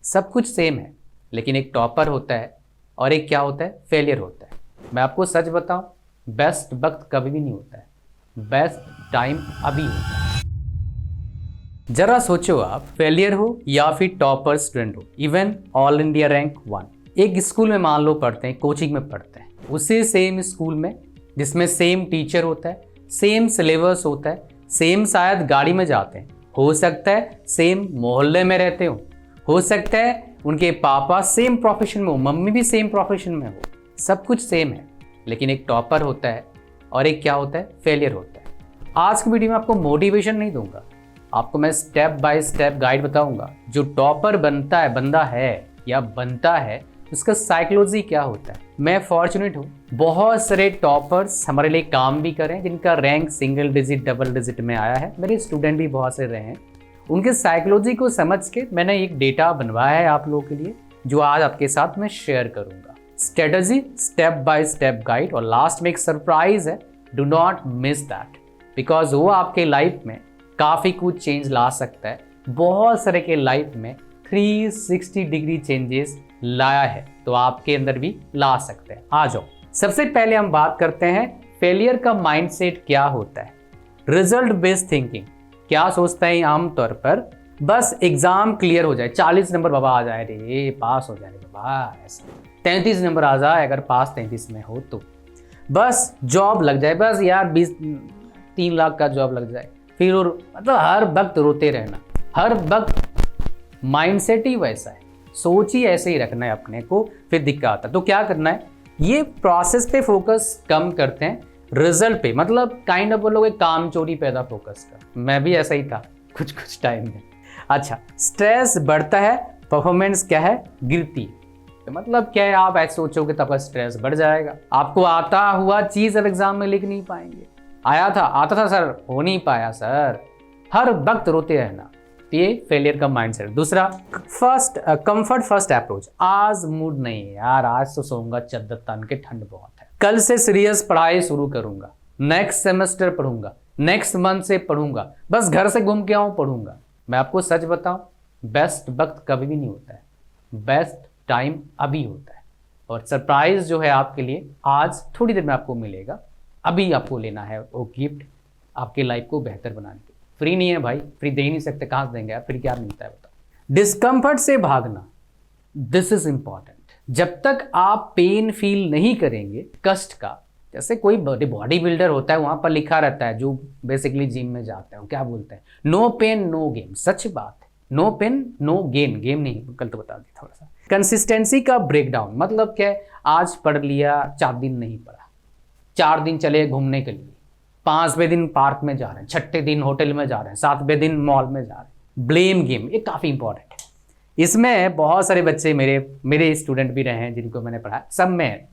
सब कुछ सेम है, लेकिन एक टॉपर होता है और एक क्या होता है, फेलियर होता है। मैं आपको सच बताऊं, बेस्ट वक्त कभी भी नहीं होता है, बेस्ट टाइम अभी होता है। जरा सोचो, आप फेलियर हो या फिर टॉपर स्टूडेंट हो, इवन ऑल इंडिया रैंक 1, एक स्कूल में मान लो पढ़ते हैं, कोचिंग में पढ़ते हैं, उसी सेम स्कूल में जिसमें सेम टीचर होता है, सेम सिलेबस होता है, सेम शायद गाड़ी में जाते हैं, हो सकता है सेम मोहल्ले में रहते हो सकता है उनके पापा सेम प्रोफेशन में हो, मम्मी भी सेम प्रोफेशन में हो, सब कुछ सेम है, लेकिन एक टॉपर होता है और एक क्या होता है, फेलियर होता है। आज की वीडियो में आपको मोटिवेशन नहीं दूंगा, आपको मैं स्टेप बाय स्टेप गाइड बताऊंगा। जो टॉपर बनता है, बंदा है या बनता है, उसका साइकोलॉजी क्या होता है। मैं फॉर्चुनेट हूँ, बहुत सारे टॉपर्स हमारे लिए काम भी करें, जिनका rank single digit double digit में आया है। मेरे स्टूडेंट भी बहुत से रहे हैं। उनके साइकोलॉजी को समझ के मैंने एक डेटा बनवाया है आप लोगों के लिए, जो आज आपके साथ मैं शेयर करूंगा। Strategy, step by step guide, और लास्ट में एक सरप्राइज है, do not miss that, because वो आपके लाइफ में काफ़ी कुछ चेंज ला सकता है। बहुत सारे के लाइफ में 360 डिग्री चेंजेस लाया है, तो आपके अंदर भी ला सकते हैं। आ जाओ, सबसे पहले हम बात करते हैं फेलियर का माइंडसेट क्या होता है। रिजल्ट बेस्ड थिंकिंग क्या सोचता है आमतौर पर, बस एग्जाम क्लियर हो जाए, 40 नंबर बाबा आ जाए रे, पास हो जाए रे बाबा, ऐसा 33 नंबर आ जाए, अगर पास 33 में हो तो बस जॉब लग जाए, बस यार 3 लाख का जॉब लग जाए, फिर और मतलब हर वक्त रोते रहना, हर वक्त माइंडसेट ही वैसा है, सोच ही ऐसे ही रखना है अपने को, फिर दिक्कत आता है। तो क्या करना है, ये प्रोसेस पे फोकस कम करते हैं, रिजल्ट पे, मतलब काइंड ऑफ बोलोगे काम चोरी पैदा फोकस कर। मैं भी ऐसा ही था कुछ टाइम में। अच्छा, स्ट्रेस बढ़ता है, परफॉर्मेंस क्या है, गिरती है। मतलब क्या है, आप ऐसे सोचोगे तब आपका स्ट्रेस बढ़ जाएगा, आपको आता हुआ चीज अब एग्जाम में लिख नहीं पाएंगे। आता था सर, हो नहीं पाया सर, हर वक्त रोते रहना, ये फेलियर का माइंडसेट। दूसरा, कंफर्ट फर्स्ट अप्रोच, आज मूड नहीं है यार, आज तो सोऊंगा चद्दर तान के, ठंड बहुत है, कल से सीरियस पढ़ाई शुरू करूंगा, नेक्स्ट सेमेस्टर पढ़ूंगा, नेक्स्ट मंथ से पढ़ूंगा, बस घर से घूम के आऊं पढ़ूंगा। मैं आपको सच बताऊं, बेस्ट वक्त कभी भी नहीं होता है, बेस्ट टाइम अभी होता है। और सरप्राइज जो है आपके लिए आज थोड़ी देर में आपको मिलेगा, अभी आपको लेना है वो गिफ्ट आपके लाइफ को बेहतर बनाने के। फ्री नहीं है भाई, फ्री दे ही नहीं सकते, कहाँ से देंगे आप, फ्री क्या मिलता है बताओ। डिस्कम्फर्ट से भागना, दिस इज इंपॉर्टेंट। जब तक आप पेन फील नहीं करेंगे, कष्ट का, जैसे कोई बॉडी बिल्डर होता है, वहां पर लिखा रहता है, जो बेसिकली जिम में जाते हैं, क्या बोलते हैं, नो पेन नो गेम। सच बात है, no pain no game, game नहीं, कल तो बता दी थोड़ा सा। कंसिस्टेंसी का ब्रेकडाउन, मतलब क्या है, आज पढ़ लिया, 4 दिन नहीं पढ़ा, 4 दिन चले घूमने के लिए, 5वें दिन पार्क में जा रहे हैं, 6ठे दिन होटल में जा रहे हैं, 7वें दिन मॉल में जा रहे हैं। ब्लेम गेम, ये काफ़ी इंपॉर्टेंट है। इसमें बहुत सारे बच्चे मेरे स्टूडेंट भी रहे हैं, जिनको मैंने पढ़ा, सब में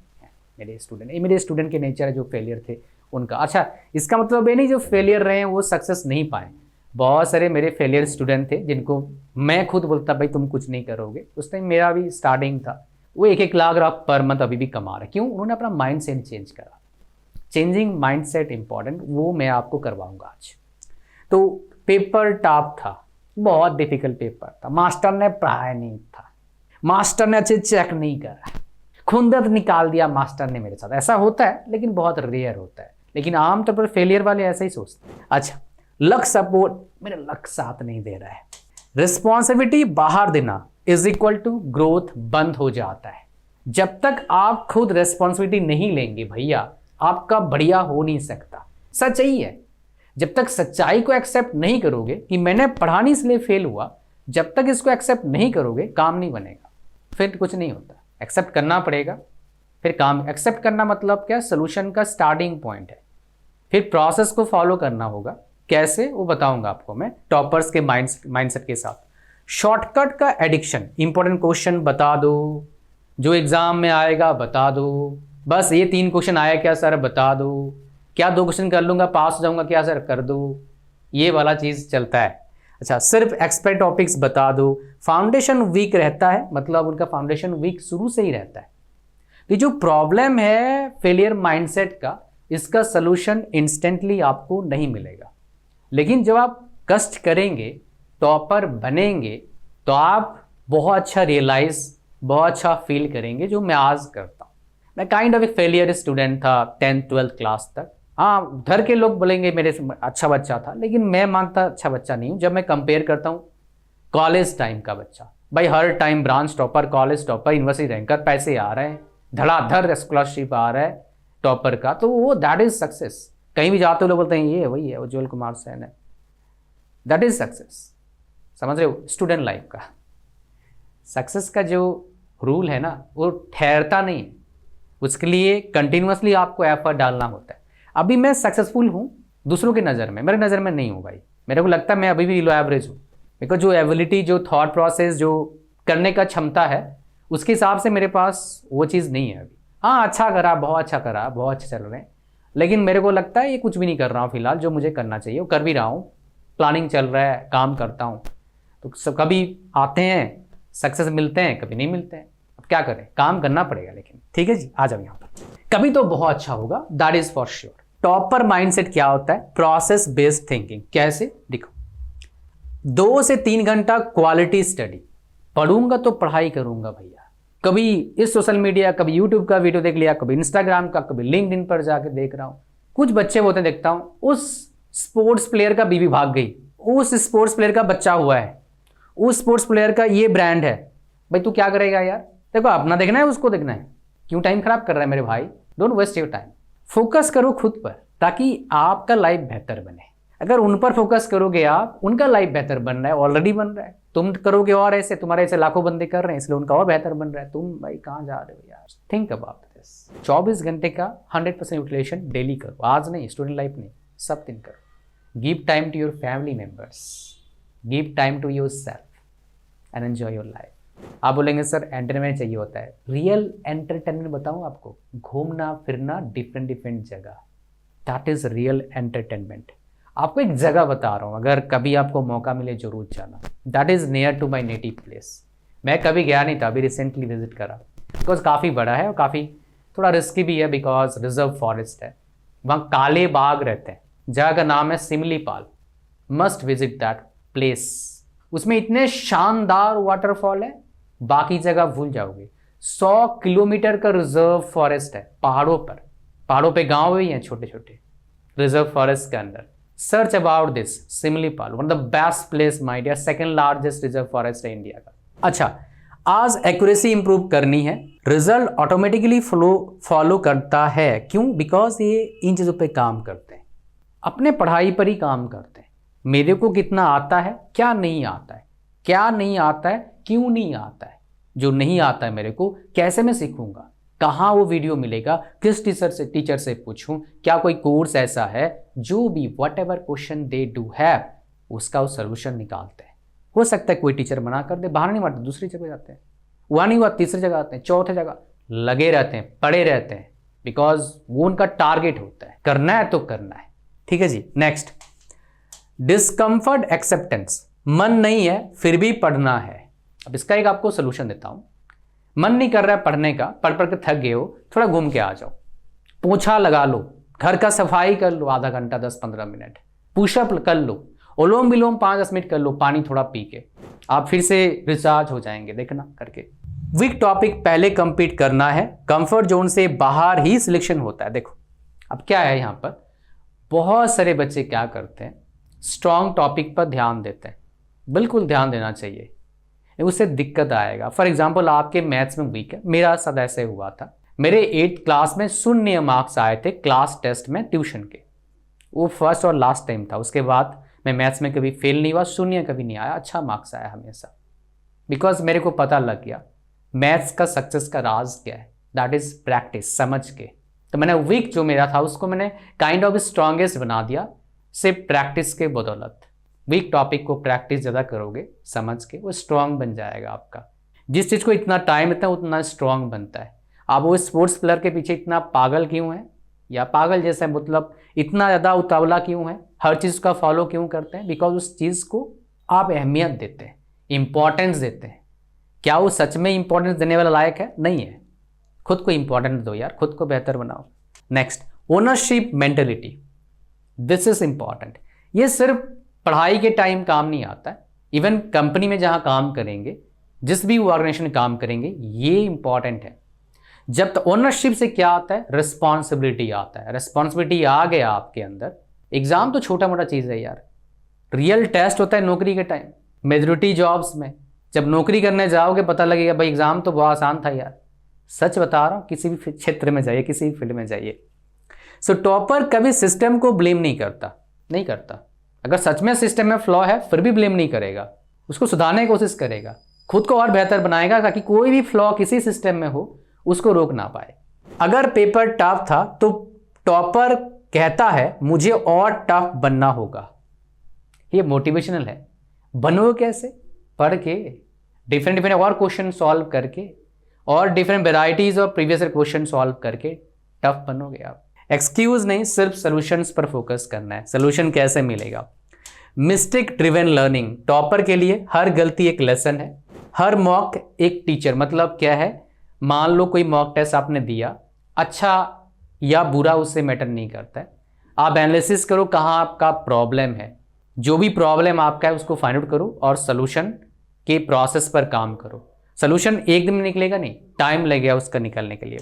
मेरे स्टूडेंट के नेचर है जो फेलियर थे उनका। अच्छा, इसका मतलब ये नहीं जो फेलियर रहे हैं वो सक्सेस नहीं पाए। बहुत सारे मेरे फेलियर स्टूडेंट थे, जिनको मैं खुद बोलता भाई तुम कुछ नहीं करोगे। उस टाइम मेरा भी स्टार्टिंग था, वो 1-1 लाख पर मंथ अभी भी कमा रहे। क्यों? उन्होंने अपना माइंड सेट चेंज करा। चेंजिंग माइंडसेट इंपॉर्टेंट, वो मैं आपको करवाऊंगा आज। तो पेपर टफ था, बहुत डिफिकल्ट पेपर था, मास्टर ने पढ़ाया नहीं था, मास्टर ने अच्छे चेक नहीं करा, खुंदत निकाल दिया मास्टर ने मेरे साथ। ऐसा होता है, लेकिन बहुत रेयर होता है, लेकिन आमतौर पर फेलियर वाले ऐसे ही सोचते हैं। अच्छा, लक सपोर्ट, मेरा लक साथ नहीं दे रहा है। रिस्पॉन्सिबिलिटी बाहर देना इज इक्वल टू ग्रोथ बंद हो जाता है। जब तक आप खुद रिस्पॉन्सिबिलिटी नहीं लेंगे भैया, आपका बढ़िया हो नहीं सकता। सच यही है, जब तक सच्चाई को एक्सेप्ट नहीं करोगे कि मैंने पढ़ा नहीं इसलिए फेल हुआ, जब तक इसको एक्सेप्ट नहीं करोगे काम नहीं बनेगा, फिर कुछ नहीं होता। एक्सेप्ट करना पड़ेगा, फिर काम। एक्सेप्ट करना मतलब क्या, सोल्यूशन का स्टार्टिंग पॉइंट है, फिर प्रोसेस को फॉलो करना होगा। कैसे, वो बताऊंगा आपको मैं टॉपर्स के माइंडसेट के साथ। शॉर्टकट का एडिक्शन, इंपॉर्टेंट क्वेश्चन बता दो, जो एग्जाम में आएगा बता दो, बस ये 3 क्वेश्चन आया क्या सर बता दो, क्या 2 क्वेश्चन कर लूँगा पास हो जाऊँगा क्या सर, कर दो, ये वाला चीज़ चलता है। अच्छा, सिर्फ एक्सपर्ट टॉपिक्स बता दो। फाउंडेशन वीक रहता है, मतलब उनका फाउंडेशन वीक शुरू से ही रहता है। तो जो प्रॉब्लम है फेलियर माइंडसेट का, इसका सलूशन इंस्टेंटली आपको नहीं मिलेगा, लेकिन जब आप कष्ट करेंगे, टॉपर बनेंगे, तो आप बहुत अच्छा रियलाइज, बहुत अच्छा फील करेंगे जो मैं आज करता हूँ। मैं काइंड ऑफ एक फेलियर स्टूडेंट था 10th-12th क्लास तक। हाँ, घर के लोग बोलेंगे मेरे से अच्छा बच्चा था, लेकिन मैं मानता अच्छा बच्चा नहीं हूँ। जब मैं कंपेयर करता हूँ कॉलेज टाइम का बच्चा, भाई हर time branch topper, college topper, university ranker, पैसे आ रहे हैं, धड़ाधड़ स्कॉलरशिप आ रहा है टॉपर का, तो वो दैट इज सक्सेस। कहीं भी जाते हो लोग बोलते हैं ये वही है उज्जवल कुमार सेन है, दैट इज सक्सेस। समझ रहे हो? स्टूडेंट लाइफ का सक्सेस का जो रूल है ना, वो ठहरता नहीं, उसके लिए कंटिन्यूसली आपको एफर्ट डालना होता है। अभी मैं सक्सेसफुल हूँ दूसरों की नज़र में, मेरे नज़र में नहीं हूँ भाई। मेरे को लगता है मैं अभी भी लो एवरेज हूँ, बिकॉज जो एबिलिटी, जो थॉट प्रोसेस, जो करने का क्षमता है, उसके हिसाब से मेरे पास वो चीज़ नहीं है अभी। हाँ, अच्छा करा, बहुत अच्छा करा, बहुत अच्छे चल रहे हैं, लेकिन मेरे को लगता है ये कुछ भी नहीं कर रहा हूँ फिलहाल, जो मुझे करना चाहिए वो कर भी रहा हूँ, प्लानिंग चल रहा है, काम करता हूँ। तो सब कभी आते हैं सक्सेस मिलते हैं, कभी नहीं मिलते हैं, अब क्या करें, काम करना पड़ेगा। लेकिन ठीक है जी, आ जाओ यहाँ पर। कभी तो बहुत अच्छा होगा, that is for sure. Topper mindset क्या होता है? Process based thinking. कैसे? देखो, 2 से 3 घंटा क्वालिटी स्टडी पढ़ूंगा तो पढ़ाई करूंगा भैया। कभी इस सोशल मीडिया, कभी यूट्यूब का वीडियो देख लिया, कभी इंस्टाग्राम का, कभी लिंक्डइन पर जाके देख रहा हूं। कुछ बच्चे होते हैं, देखता हूं उस स्पोर्ट्स प्लेयर का बीवी भाग गई, उस स्पोर्ट्स प्लेयर का बच्चा हुआ है, उस स्पोर्ट्स प्लेयर का ये ब्रांड है। भाई तू क्या करेगा यार? देखो, अपना देखना है, उसको देखना है, क्यों टाइम खराब कर रहा है मेरे भाई? Don't waste your time, focus करो खुद पर, ताकि आपका लाइफ बेहतर बने। अगर उन पर फोकस करोगे आप, उनका लाइफ बेहतर बन रहा है, ऑलरेडी बन रहा है, तुम करोगे और ऐसे, तुम्हारे ऐसे लाखों बंदे कर रहे हैं, इसलिए उनका और बेहतर बन रहा है। तुम भाई कहाँ जा रहे हो यार? Think about this. 24 घंटे का 100% यूटिलाइजेशन डेली करो, आज नहीं, स्टूडेंट लाइफ नहीं, सब दिन करो। Give time to your family members, give time to yourself and enjoy your life. आप बोलेंगे सर एंटरटेनमेंट चाहिए होता है, रियल एंटरटेनमेंट बताऊं आपको? घूमना फिरना डिफरेंट जगह, दैट इज रियल एंटरटेनमेंट। आपको एक जगह बता रहा हूँ, अगर कभी आपको मौका मिले जरूर जाना, that is near to my native place. मैं कभी गया नहीं था, अभी रिसेंटली विजिट करा, बिकॉज काफ़ी बड़ा है और काफ़ी थोड़ा रिस्की भी है, बिकॉज रिजर्व फॉरेस्ट है, वहाँ काले बाघ रहते हैं। जगह का नाम है Simlipal, must visit that place. उसमें इतने शानदार वाटरफॉल है, बाकी जगह भूल जाओगे। 100 किलोमीटर का रिजर्व फॉरेस्ट है, पहाड़ों पे गांव भी हैं छोटे छोटे रिजर्व फॉरेस्ट के अंदर। Search about this Simlipal, one of the best place my dear, second largest reserve forest है इंडिया का। अच्छा, आज एक्यूरेसी इंप्रूव करनी है, रिजल्ट ऑटोमेटिकली फॉलो करता है। क्यों? बिकॉज ये इन चीज़ों पे काम करते हैं, अपने पढ़ाई पर ही काम करते हैं। मेरे को कितना आता है, क्या नहीं आता है, क्या नहीं आता है, क्यों नहीं आता है, जो नहीं आता है मेरे को कैसे मैं सीखूंगा, कहाँ वो वीडियो मिलेगा, किस टीचर से पूछूं, क्या कोई कोर्स ऐसा है, जो भी what ever question they do have, उसका वो सोल्यूशन निकालते हैं। हो सकता है कोई टीचर मना कर दे, बाहर नहीं मारते, दूसरी जगह जाते हैं, वहाँ नहीं हुआ तीसरी जगह आते हैं, चौथे जगह लगे रहते हैं, पड़े रहते हैं, बिकॉज वो उनका टारगेट होता है, करना है तो करना है। ठीक है जी, नेक्स्ट, डिस्कम्फर्ट एक्सेप्टेंस। मन नहीं है फिर भी पढ़ना है। अब इसका एक आपको सोल्यूशन देता हूं। मन नहीं कर रहा है पढ़ने का, पढ़ के थक गए हो, थोड़ा घूम के आ जाओ, पोछा लगा लो, घर का सफाई कर लो आधा घंटा 10-15 मिनट, पुशअप कर लो, ओलोम विलोम 5-10 मिनट कर लो, पानी थोड़ा पी के, आप फिर से रिचार्ज हो जाएंगे, देखना करके। वीक टॉपिक पहले कंप्लीट करना है, कंफर्ट जोन से बाहर ही सिलेक्शन होता है। देखो अब क्या है, यहाँ पर बहुत सारे बच्चे क्या करते हैं, स्ट्रॉन्ग टॉपिक पर ध्यान देते हैं, बिल्कुल ध्यान देना चाहिए, उससे दिक्कत आएगा। फॉर एग्जाम्पल आपके मैथ्स में वीक है, मेरा साथ ऐसे हुआ था, मेरे 8th क्लास में 0 मार्क्स आए थे क्लास टेस्ट में ट्यूशन के, वो फर्स्ट और लास्ट टाइम था। उसके बाद मैं मैथ्स में कभी फेल नहीं हुआ, 0 कभी नहीं आया, अच्छा मार्क्स आया हमेशा, बिकॉज मेरे को पता लग गया मैथ्स का सक्सेस का राज क्या है, दैट इज प्रैक्टिस, समझ के। तो मैंने वीक जो मेरा था उसको मैंने काइंड ऑफ स्ट्रॉन्गेस्ट बना दिया, सिर्फ प्रैक्टिस के बदौलत। वीक टॉपिक को प्रैक्टिस ज़्यादा करोगे समझ के, वो स्ट्रांग बन जाएगा आपका। जिस चीज़ को इतना टाइम लेता है उतना स्ट्रांग बनता है। आप वो स्पोर्ट्स प्लेयर के पीछे इतना पागल क्यों है, या पागल जैसा मतलब इतना ज़्यादा उतावला क्यों है, हर चीज़ का फॉलो क्यों करते हैं? बिकॉज उस चीज़ को आप अहमियत देते हैं, इंपॉर्टेंस देते हैं। क्या वो सच में इंपॉर्टेंस देने वाला लायक है? नहीं है। खुद को इंपॉर्टेंस दो यार, खुद को बेहतर बनाओ। Next, ownership mentality, this is important. ये सिर्फ पढ़ाई के टाइम काम नहीं आता है, इवन कंपनी में जहाँ काम करेंगे जिस भी ऑर्गेनाइजेशन में काम करेंगे, ये इंपॉर्टेंट है। जब तक ओनरशिप से क्या आता है, रिस्पॉन्सिबिलिटी आता है। रिस्पॉन्सिबिलिटी आ गया आपके अंदर, एग्जाम तो छोटा मोटा चीज़ है यार, रियल टेस्ट होता है नौकरी के टाइम। मेजोरिटी जॉब्स में जब नौकरी करने जाओगे पता लगेगा भाई एग्जाम तो बहुत आसान था यार। सच बता रहा हूँ, किसी भी क्षेत्र में जाइए, किसी भी फील्ड में जाइए। सो टॉपर कभी सिस्टम को ब्लेम नहीं करता। अगर सच में सिस्टम में फ्लॉ है फिर भी ब्लेम नहीं करेगा, उसको सुधारने की कोशिश करेगा, खुद को और बेहतर बनाएगा ताकि कोई भी फ्लॉ किसी सिस्टम में हो उसको रोक ना पाए। अगर पेपर टफ था तो टॉपर कहता है मुझे और टफ बनना होगा। ये मोटिवेशनल है। बनोगे कैसे? पढ़ के, डिफरेंट और क्वेश्चन सॉल्व करके, और different varieties of previous question solve करके टफ बनोगे आप। एक्सक्यूज नहीं, सिर्फ सोल्यूशंस पर फोकस करना है। सोल्यूशन कैसे मिलेगा? Mistake driven learning. टॉपर के लिए हर गलती एक लेसन है, हर मॉक एक टीचर। मतलब क्या है, मान लो कोई मॉक टेस्ट आपने दिया, अच्छा या बुरा उससे मैटर नहीं करता है। आप एनालिसिस करो कहाँ आपका प्रॉब्लम है, जो भी प्रॉब्लम आपका है उसको फाइंड आउट करो और सोल्यूशन के प्रोसेस पर काम करो। सोल्यूशन एक दिन में निकलेगा नहीं, टाइम लगेगा उसका निकलने के लिए।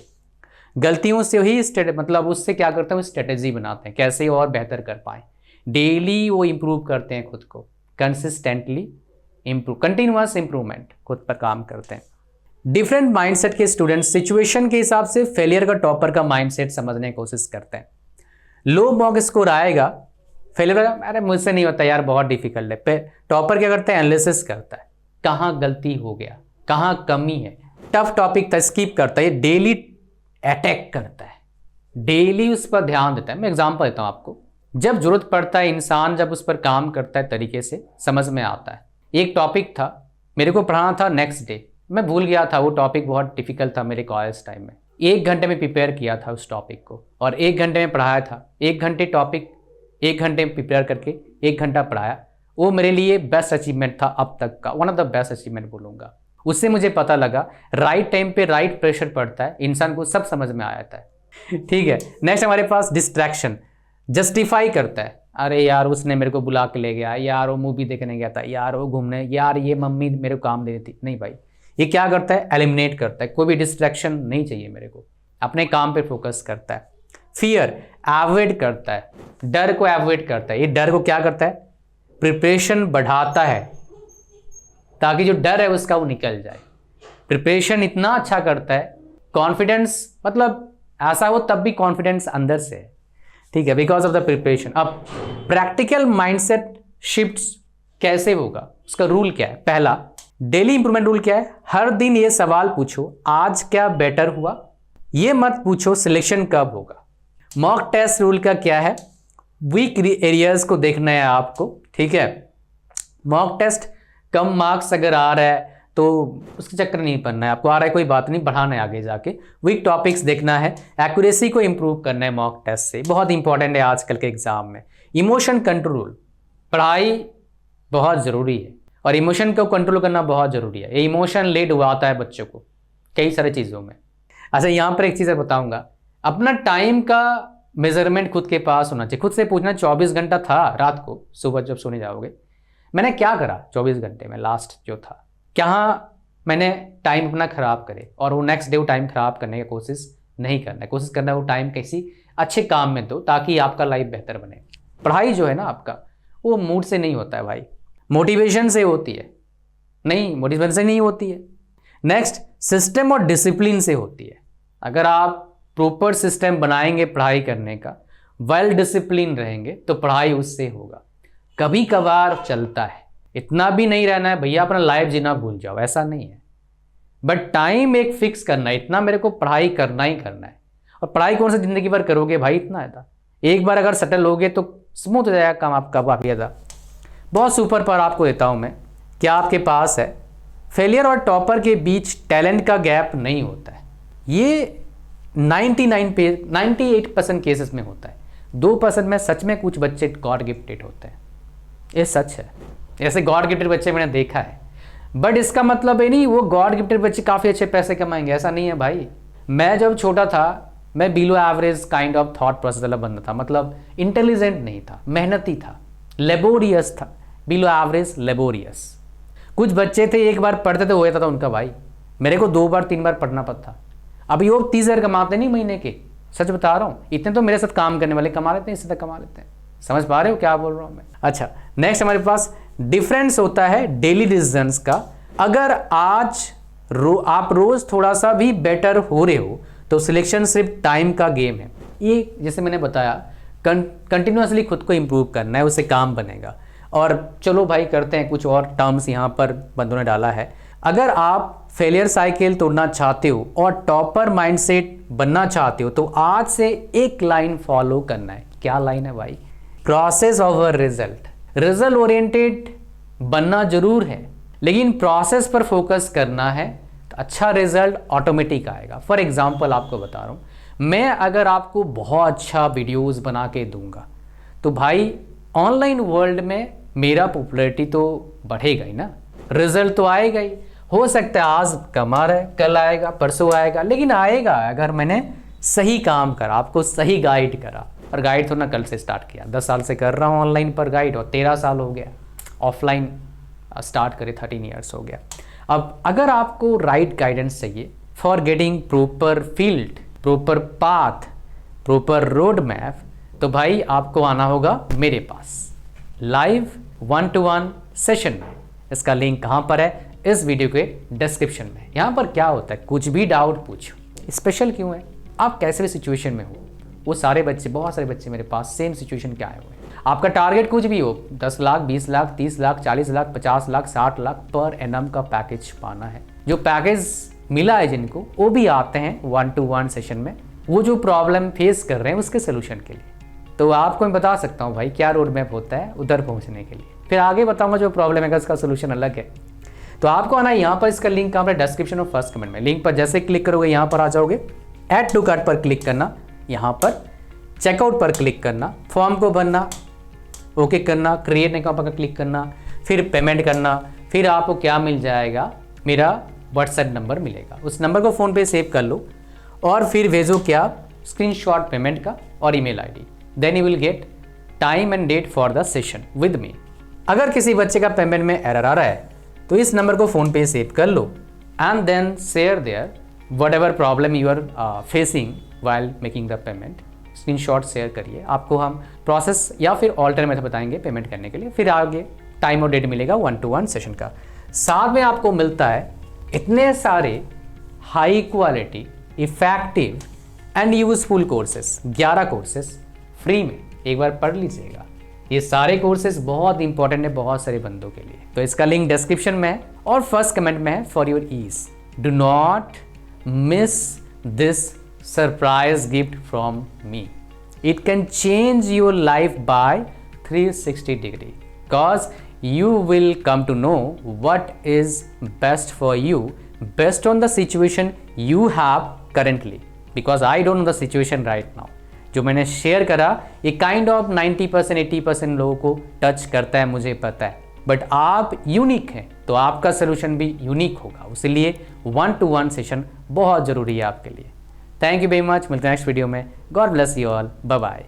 गलतियों से ही मतलब उससे क्या करते हैं, स्ट्रेटेजी बनाते हैं कैसे और बेहतर कर पाए। डेली वो इम्प्रूव करते हैं खुद को, कंसिस्टेंटली इम्प्रूव, कंटिन्यूअस इम्प्रूवमेंट, खुद पर काम करते हैं। डिफरेंट माइंडसेट के स्टूडेंट सिचुएशन के हिसाब से फेलियर का टॉपर का माइंडसेट समझने की कोशिश करते हैं। लो मॉक स्कोर आएगा, फेलियर अरे मुझसे नहीं होता यार, बहुत डिफिकल्ट है। टॉपर क्या करता है, एनालिसिस करता है कहाँ गलती हो गया, कहाँ कमी है। टफ टॉपिक था स्किप करता है, डेली अटैक करता है, डेली उस पर ध्यान देता है। मैं एग्जांपल देता हूँ आपको। जब जरूरत पड़ता है इंसान जब उस पर काम करता है तरीके से, समझ में आता है। एक टॉपिक था मेरे को पढ़ाना था, नेक्स्ट डे मैं भूल गया था, वो टॉपिक बहुत डिफिकल्ट था मेरे कॉलेज टाइम में। 1 घंटे में प्रिपेयर किया था उस टॉपिक को और 1 घंटे में पढ़ाया था। 1 घंटे टॉपिक 1 घंटे में प्रिपेयर करके 1 घंटा पढ़ाया। वो मेरे लिए बेस्ट अचीवमेंट था अब तक का, one of the best achievement बोलूँगा। उससे मुझे पता लगा राइट टाइम पे राइट प्रेशर पड़ता है, इंसान को सब समझ में आ जाता है। ठीक है, नेक्स्ट हमारे पास डिस्ट्रैक्शन। जस्टिफाई करता है, अरे यार उसने मेरे को बुला के ले गया, यार वो मूवी देखने गया था, यार वो घूमने, यार ये मम्मी मेरे को काम दे देती। नहीं भाई, ये क्या करता है, एलिमिनेट करता है। कोई भी डिस्ट्रैक्शन नहीं चाहिए मेरे को, अपने काम पे फोकस करता है। फियर अवॉइड करता है, डर को अवॉइड करता है। ये डर को क्या करता है, प्रिपरेशन बढ़ाता है ताकि जो डर है उसका वो निकल जाए। प्रिपरेशन इतना अच्छा करता है, कॉन्फिडेंस मतलब ऐसा हो तब भी कॉन्फिडेंस अंदर से है। ठीक है, बिकॉज ऑफ द प्रिपरेशन। अब प्रैक्टिकल माइंडसेट शिफ्ट्स कैसे होगा, उसका रूल क्या है? पहला डेली इंप्रूवमेंट रूल क्या है, हर दिन ये सवाल पूछो, आज क्या बेटर हुआ। ये मत पूछो सिलेक्शन कब होगा। मॉक टेस्ट रूल का क्या है, वीक एरियाज को देखना है आपको। ठीक है, मॉक टेस्ट कम मार्क्स अगर आ रहा है तो उसके चक्कर नहीं पड़ना है आपको, आ रहा है कोई बात नहीं, बढ़ाना है आगे जाके। वीक टॉपिक्स देखना है, एक्यूरेसी को इंप्रूव करना है मॉक टेस्ट से, बहुत इंपॉर्टेंट है आजकल के एग्जाम में। इमोशन कंट्रोल, पढ़ाई बहुत ज़रूरी है और इमोशन को कंट्रोल करना बहुत ज़रूरी है। ये इमोशन लेड हुआ आता है बच्चों को कई सारी चीज़ों में। अच्छा, यहाँ पर एक चीज़ बताऊँगा, अपना टाइम का मेजरमेंट खुद के पास होना चाहिए। खुद से पूछना 24 घंटा था रात को, सुबह जब सोने जाओगे मैंने क्या करा 24 घंटे में, लास्ट जो था क्या मैंने टाइम अपना ख़राब करे, और वो नेक्स्ट डे वो टाइम ख़राब करने की कोशिश नहीं करना है। कोशिश करना है वो टाइम किसी अच्छे काम में दो ताकि आपका लाइफ बेहतर बने। पढ़ाई जो है ना आपका, वो मूड से नहीं होता है भाई, मोटिवेशन से होती है। नहीं, मोटिवेशन से नहीं होती है। नेक्स्ट, सिस्टम और डिसिप्लिन से होती है। अगर आप प्रॉपर सिस्टम बनाएंगे पढ़ाई करने का, वेल डिसिप्लिन रहेंगे तो पढ़ाई उससे होगा। कभी कभार चलता है, इतना भी नहीं रहना है भैया अपना लाइफ जीना भूल जाओ, ऐसा नहीं है। बट टाइम एक फिक्स करना है, इतना मेरे को पढ़ाई करना ही करना है। और पढ़ाई कौन सा ज़िंदगी भर करोगे भाई, इतना है था। एक बार अगर सेटल होगे तो स्मूथ हो जाएगा काम आपका काफ़ी ज़्यादा। बहुत सुपर पर आपको देता हूँ मैं, क्या आपके पास है। फेलियर और टॉपर के बीच टैलेंट का गैप नहीं होता है। ये 98% केसेस में होता है। 2% में सच में कुछ बच्चे गॉड गिफ्टेड होते हैं, ये सच है। ऐसे गॉड गिफ्टेड बच्चे मैंने देखा है, बट इसका मतलब ये नहीं वो गॉड गिफ्टेड बच्चे काफ़ी अच्छे पैसे कमाएंगे, ऐसा नहीं है भाई। मैं जब छोटा था मैं below average kind of thought process वाला बंदा था, मतलब इंटेलिजेंट नहीं था, मेहनती था, लेबोरियस था, बिलो एवरेज लेबोरियस। कुछ बच्चे थे एक बार पढ़ते तो हो जाता था उनका भाई, मेरे को 2 बार 3 बार पढ़ना पड़ता। अभी वो 30,000 कमाते नहीं महीने के, सच बता रहा हूँ। इतने तो मेरे साथ काम करने वाले कमा लेते हैं, इससे तक कमा लेते हैं। समझ पा रहे हो क्या बोल रहा हूँ मैं? अच्छा, नेक्स्ट हमारे पास डिफरेंस होता है डेली डिसीजंस का। अगर आज आप रोज थोड़ा सा भी बेटर हो रहे हो तो सिलेक्शन सिर्फ टाइम का गेम है। ये जैसे मैंने बताया, कंटिन्यूसली खुद को इम्प्रूव करना है, उससे काम बनेगा। और चलो भाई करते हैं कुछ और टर्म्स यहाँ पर बंदों ने डाला है। अगर आप फेलियर साइकिल तोड़ना चाहते हो और टॉपर माइंडसेट बनना चाहते हो तो आज से एक लाइन फॉलो करना है। क्या लाइन है भाई? Process over result. Result oriented बनना जरूर है, लेकिन प्रोसेस पर फोकस करना है तो अच्छा रिजल्ट ऑटोमेटिक आएगा। फॉर एग्जाम्पल आपको बता रहा हूँ, मैं अगर आपको बहुत अच्छा वीडियोस बना के दूंगा तो भाई ऑनलाइन वर्ल्ड में मेरा पॉपुलैरिटी तो बढ़ेगा ही ना, रिजल्ट तो आएगा ही। हो सकता है आज कम आ रहा है, कल आएगा, परसों आएगा, लेकिन आएगा अगर मैंने सही काम करा, आपको सही गाइड करा। और गाइड तो ना कल से स्टार्ट किया, 10 साल से कर रहा हूँ ऑनलाइन पर गाइड, और 13 साल हो गया ऑफलाइन स्टार्ट करे, 13 ईयर्स हो गया। अब अगर आपको राइट गाइडेंस चाहिए for getting proper field, proper path, proper road map, तो भाई आपको आना होगा मेरे पास लाइव 1-to-1 सेशन में। इसका लिंक कहाँ पर है? इस वीडियो के डिस्क्रिप्शन में। यहाँ पर क्या होता है, कुछ भी डाउट पूछो। स्पेशल क्यों है? आप कैसे भी सिचुएशन में हो, वो सारे बच्चे, बहुत सारे बच्चे मेरे पास सेम सिचुएशन के आए हुए हैं। आपका टारगेट कुछ भी हो, 10 लाख, 20 लाख, 30 लाख, 40 लाख, 50 लाख, 60 लाख पर एनम का पैकेज पाना है। जो पैकेज मिला है जिनको, वो भी आते हैं 1-to-1 सेशन में, वो जो प्रॉब्लम फेस कर रहे हैं उसके सोल्यूशन के लिए। तो आपको मैं बता सकता हूँ भाई क्या रोड मैप होता है उधर पहुँचने के लिए। फिर आगे बताऊँगा जो प्रॉब्लम है उसका सोल्यूशन अलग है। तो आपको आना यहाँ पर, इसका लिंक कहाँ पर? डिस्क्रिप्शन और फर्स्ट कमेंट में। लिंक पर जैसे क्लिक करोगे यहाँ पर आ जाओगे, ऐड टू कार्ट पर क्लिक करना, यहाँ पर चेकआउट पर क्लिक करना, फॉर्म को भरना, ओके करना, क्रिएट अकाउंट पर क्लिक करना, फिर पेमेंट करना। फिर आपको क्या मिल जाएगा? मेरा व्हाट्सएप नंबर मिलेगा, उस नंबर को फ़ोन पे सेव कर लो और फिर भेजो क्या? स्क्रीनशॉट पेमेंट का और email ID. Then you will get time and date for the session with me. अगर किसी बच्चे का पेमेंट में एरर आ रहा है तो इस नंबर को फ़ोन पे सेव कर लो and then share there whatever problem you are facing while making the payment. Screenshot share करिए, आपको हम प्रोसेस या फिर ऑल्टरनेट मेथड बताएंगे पेमेंट करने के लिए। फिर आगे टाइम और डेट मिलेगा 1-to-1 सेशन का। साथ में आपको मिलता है इतने सारे high quality, effective and useful courses, 11 courses free में। एक बार पढ़ लीजिएगा, ये सारे कोर्सेस बहुत इंपॉर्टेंट है बहुत सारे बंदों के लिए। तो इसका लिंक डिस्क्रिप्शन में है और फर्स्ट कमेंट में है for your ease. Do not miss this surprise gift from me. It can change your life by 360 degree, cause you will come to know what is best for you based on the situation you have currently, because I don't know the situation right now. जो मैंने share करा ये kind of 90% 80% लोगों को touch करता है, मुझे पता है, बट आप यूनिक हैं तो आपका सोल्यूशन भी यूनिक होगा। इसलिए 1-to-1 सेशन बहुत ज़रूरी है आपके लिए। थैंक यू वेरी मच, मिलते हैं नेक्स्ट वीडियो में। God bless you all, bye bye.